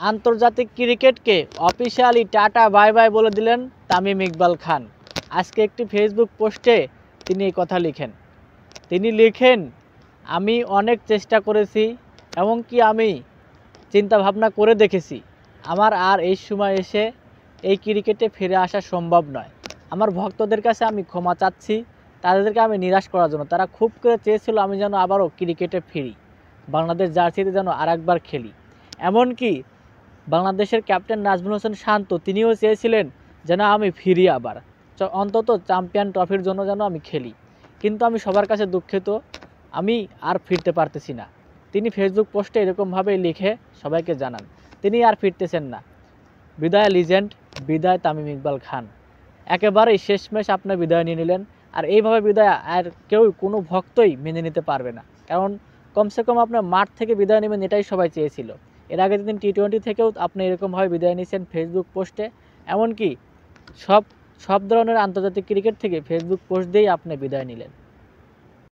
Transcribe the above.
আন্তর্জাতিক ক্রিকেটকে officially tata bye bye বলে দিলেন তামিম ইকবাল খান। আজকে একটি ফেসবুক পোস্টে তিনি এই কথা লিখেন। তিনি লিখেন, আমি অনেক চেষ্টা করেছি, এমনকি আমি চিন্তা ভাবনা করে দেখেছি আমার আর এই সময় এসে এই ক্রিকেটে ফিরে আসা সম্ভব নয়। আমার ভক্তদের কাছে আমি ক্ষমা চাচ্ছি, তাদেরকে আমি নিরাশ করার জন্য। তারা খুব করে চেয়েছিল আমি যেন আবারও ক্রিকেটে ফিরি, বাংলাদেশ জার্সিতে যেন আরেকবার খেলি। এমনকি বাংলাদেশের ক্যাপ্টেন নাজমুল হোসেন শান্ত তিনিও চেয়েছিলেন যেন আমি ফিরি আবার, অন্তত চ্যাম্পিয়ন ট্রফির জন্য যেন আমি খেলি। কিন্তু আমি সবার কাছে দুঃখিত, আমি আর ফিরতে পারতেছি না। তিনি ফেসবুক পোস্টে এরকমভাবেই লিখে সবাইকে জানান তিনি আর ফিরতেছেন না। বিদায় লিজেন্ড, বিদায় তামিম ইকবাল খান। একেবারেই শেষমেশ আপনি বিদায় নিয়ে নিলেন। আর এইভাবে বিদায় আর কেউ কোনো ভক্তই মেনে নিতে পারবে না, কারণ কমসে কম আপনার মাঠ থেকে বিদায় নেবেন এটাই সবাই চেয়েছিল। এর আগে দিন টি-20 থেকেও আপনি এরকমভাবে বিদায় নিয়েছেন ফেসবুক পোস্টে, এমনকি সব ধরনের আন্তর্জাতিক ক্রিকেট থেকে ফেসবুক পোস্ট দিয়েই আপনি বিদায় নিলেন।